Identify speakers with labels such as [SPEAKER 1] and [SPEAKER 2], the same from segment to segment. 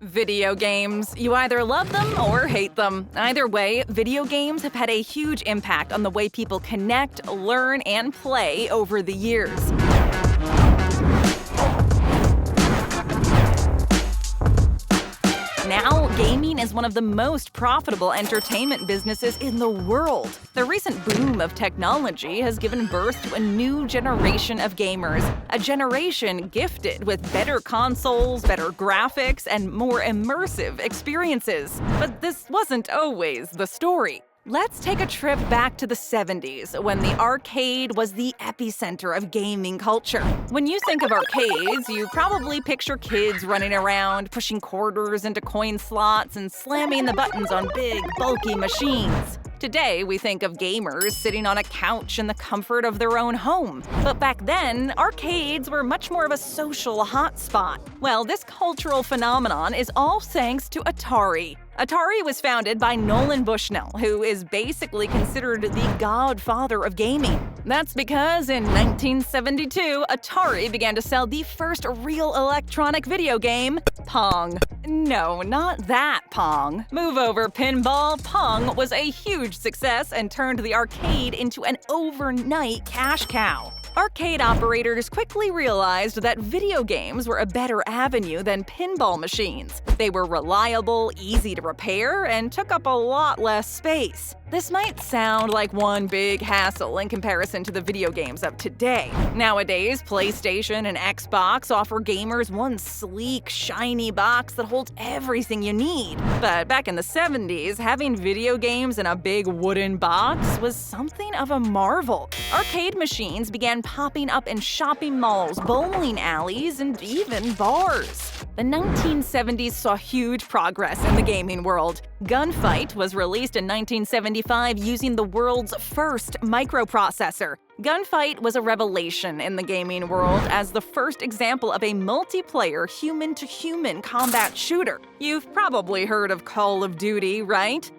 [SPEAKER 1] Video games. You either love them or hate them. Either way, video games have had a huge impact on the way people connect, learn, and play over the years. Now, gaming is one of the most profitable entertainment businesses in the world. The recent boom of technology has given birth to a new generation of gamers, a generation gifted with better consoles, better graphics, and more immersive experiences. But this wasn't always the story. Let's take a trip back to the 70s, when the arcade was the epicenter of gaming culture. When you think of arcades, you probably picture kids running around, pushing quarters into coin slots and slamming the buttons on big, bulky machines. Today, we think of gamers sitting on a couch in the comfort of their own home. But back then, arcades were much more of a social hotspot. Well, this cultural phenomenon is all thanks to Atari. Atari was founded by Nolan Bushnell, who is basically considered the godfather of gaming. That's because in 1972, Atari began to sell the first real electronic video game, Pong. No, not that Pong. Move over, pinball. Pong was a huge success and turned the arcade into an overnight cash cow. Arcade operators quickly realized that video games were a better avenue than pinball machines. They were reliable, easy to repair, and took up a lot less space. This might sound like one big hassle in comparison to the video games of today. Nowadays, PlayStation and Xbox offer gamers one sleek, shiny box that holds everything you need. But back in the 70s, having video games in a big wooden box was something of a marvel. Arcade machines began popping up in shopping malls, bowling alleys, and even bars. The 1970s saw huge progress in the gaming world. Gunfight was released in 1975 using the world's first microprocessor. Gunfight was a revelation in the gaming world as the first example of a multiplayer human-to-human combat shooter. You've probably heard of Call of Duty, right?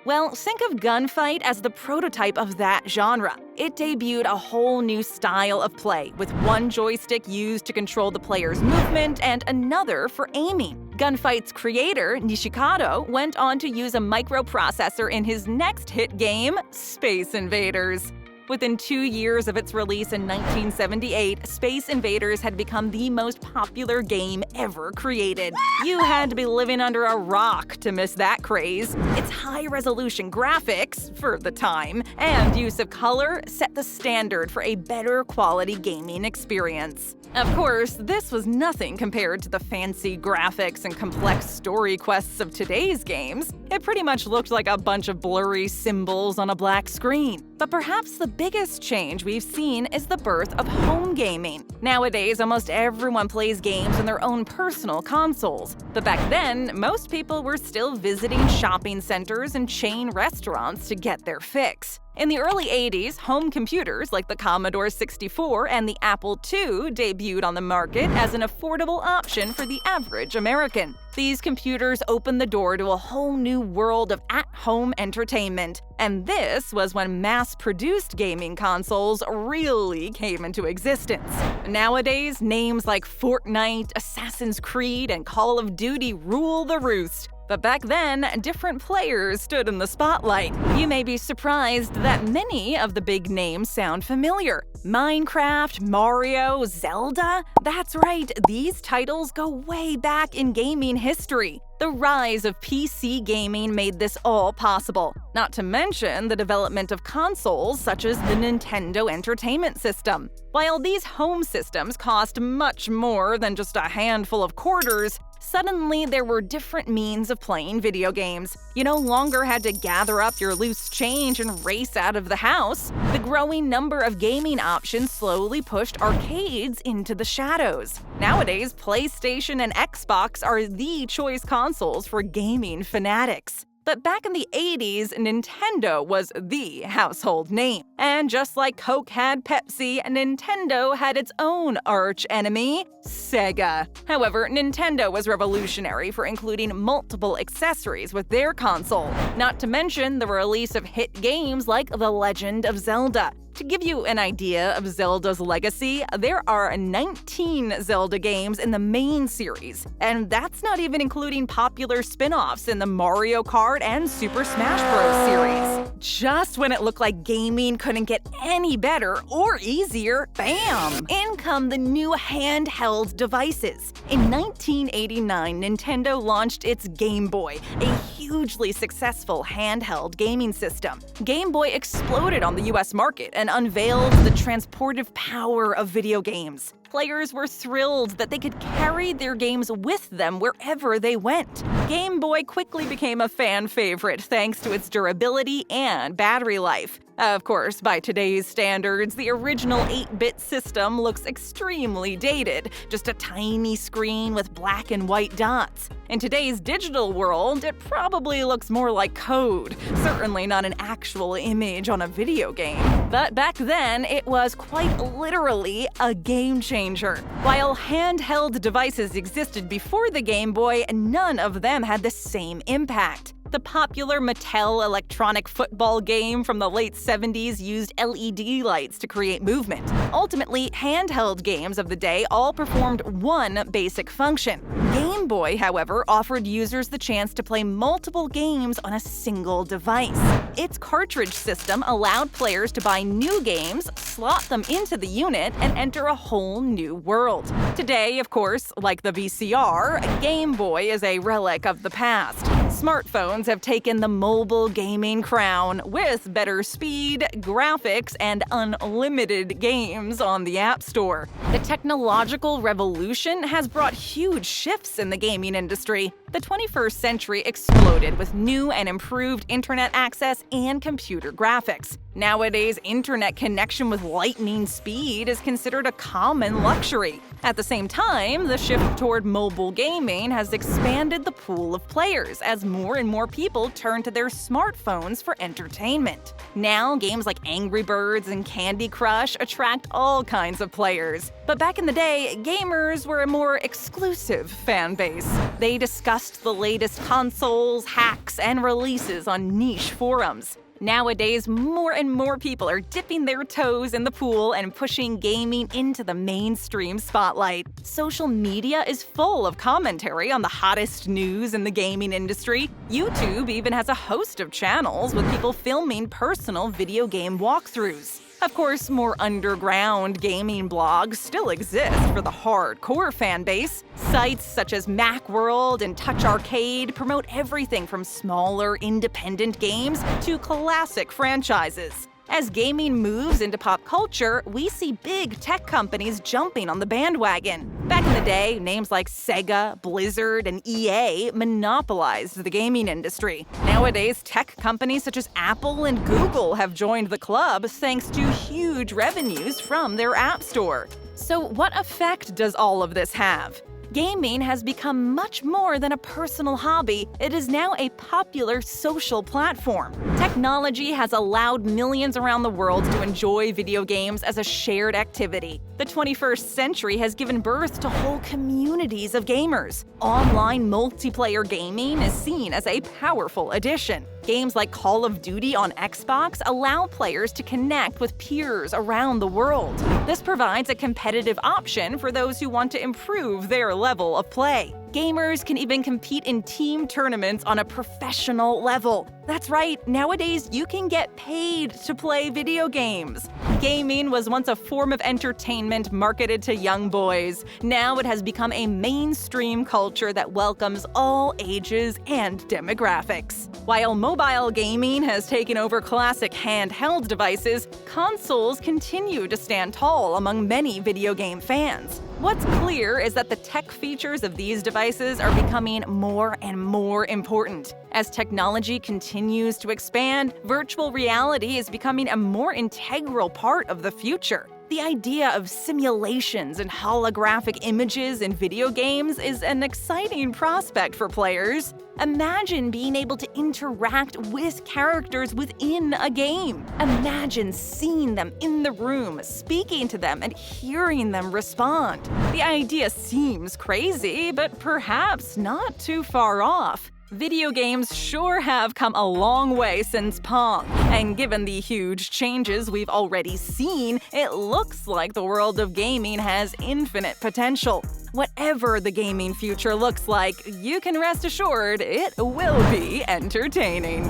[SPEAKER 1] Well, think of Gunfight as the prototype of that genre. It debuted a whole new style of play, with one joystick used to control the player's movement and another for aiming. Gunfight's creator, Nishikado, went on to use a microprocessor in his next hit game, Space Invaders. Within 2 years of its release in 1978, Space Invaders had become the most popular game ever created. You had to be living under a rock to miss that craze. Its high-resolution graphics, for the time, and use of color set the standard for a better quality gaming experience. Of course, this was nothing compared to the fancy graphics and complex story quests of today's games. It pretty much looked like a bunch of blurry symbols on a black screen. But perhaps the biggest change we've seen is the birth of home gaming. Nowadays, almost everyone plays games on their own personal consoles. But back then, most people were still visiting shopping centers and chain restaurants to get their fix. In the early 80s, home computers like the Commodore 64 and the Apple II debuted on the market as an affordable option for the average American. These computers opened the door to a whole new world of at-home entertainment. And this was when mass-produced gaming consoles really came into existence. Nowadays, names like Fortnite, Assassin's Creed, and Call of Duty rule the roost. But back then, different players stood in the spotlight. You may be surprised that many of the big names sound familiar. Minecraft, Mario, Zelda? That's right, these titles go way back in gaming history. The rise of PC gaming made this all possible, not to mention the development of consoles such as the Nintendo Entertainment System. While these home systems cost much more than just a handful of quarters, suddenly there were different means of playing video games. You no longer had to gather up your loose change and race out of the house. The growing number of gaming options slowly pushed arcades into the shadows. Nowadays, PlayStation and Xbox are the choice consoles for gaming fanatics. But back in the 80s, Nintendo was the household name. And just like Coke had Pepsi, Nintendo had its own arch-enemy, Sega. However, Nintendo was revolutionary for including multiple accessories with their console, not to mention the release of hit games like The Legend of Zelda. To give you an idea of Zelda's legacy, there are 19 Zelda games in the main series, and that's not even including popular spin-offs in the Mario Kart and Super Smash Bros. Series. Just when it looked like gaming couldn't get any better or easier, bam! In come the new handheld devices. In 1989, Nintendo launched its Game Boy, a hugely successful handheld gaming system. Game Boy exploded on the US market and unveiled the transportive power of video games. Players were thrilled that they could carry their games with them wherever they went. Game Boy quickly became a fan favorite thanks to its durability and battery life. Of course, by today's standards, the original 8-bit system looks extremely dated, just a tiny screen with black and white dots. In today's digital world, it probably looks more like code, certainly not an actual image on a video game. But back then, it was quite literally a game changer. While handheld devices existed before the Game Boy, none of them had the same impact. The popular Mattel electronic football game from the late 70s used LED lights to create movement. Ultimately, handheld games of the day all performed one basic function. Game Boy, however, offered users the chance to play multiple games on a single device. Its cartridge system allowed players to buy new games, slot them into the unit, and enter a whole new world. Today, of course, like the VCR, Game Boy is a relic of the past. Smartphones have taken the mobile gaming crown with better speed, graphics, and unlimited games on the App Store. The technological revolution has brought huge shifts in the gaming industry. The 21st century exploded with new and improved internet access and computer graphics. Nowadays, internet connection with lightning speed is considered a common luxury. At the same time, the shift toward mobile gaming has expanded the pool of players as more and more people turn to their smartphones for entertainment. Now, games like Angry Birds and Candy Crush attract all kinds of players. But back in the day, gamers were a more exclusive fan base. They discussed the latest consoles, hacks, and releases on niche forums. Nowadays, more and more people are dipping their toes in the pool and pushing gaming into the mainstream spotlight. Social media is full of commentary on the hottest news in the gaming industry. YouTube even has a host of channels with people filming personal video game walkthroughs. Of course, more underground gaming blogs still exist for the hardcore fan base. Sites such as Macworld and Touch Arcade promote everything from smaller, independent games to classic franchises. As gaming moves into pop culture, we see big tech companies jumping on the bandwagon. Back in the day, names like Sega, Blizzard, and EA monopolized the gaming industry. Nowadays, tech companies such as Apple and Google have joined the club thanks to huge revenues from their App Store. So what effect does all of this have? Gaming has become much more than a personal hobby. It is now a popular social platform. Technology has allowed millions around the world to enjoy video games as a shared activity. The 21st century has given birth to whole communities of gamers. Online multiplayer gaming is seen as a powerful addition. Games like Call of Duty on Xbox allow players to connect with peers around the world. This provides a competitive option for those who want to improve their level of play. Gamers can even compete in team tournaments on a professional level. That's right, nowadays you can get paid to play video games. Gaming was once a form of entertainment marketed to young boys. Now it has become a mainstream culture that welcomes all ages and demographics. While mobile gaming has taken over classic handheld devices, consoles continue to stand tall among many video game fans. What's clear is that the tech features of these devices are becoming more and more important. As technology continues to expand, virtual reality is becoming a more integral part of the future. The idea of simulations and holographic images in video games is an exciting prospect for players. Imagine being able to interact with characters within a game. Imagine seeing them in the room, speaking to them, and hearing them respond. The idea seems crazy, but perhaps not too far off. Video games sure have come a long way since Pong, and given the huge changes we've already seen, it looks like the world of gaming has infinite potential. Whatever the gaming future looks like, you can rest assured it will be entertaining.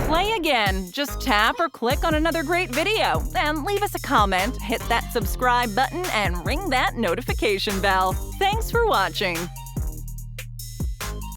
[SPEAKER 1] Play again. Just tap or click on another great video, and leave us a comment, hit that subscribe button, and ring that notification bell. Thanks for watching!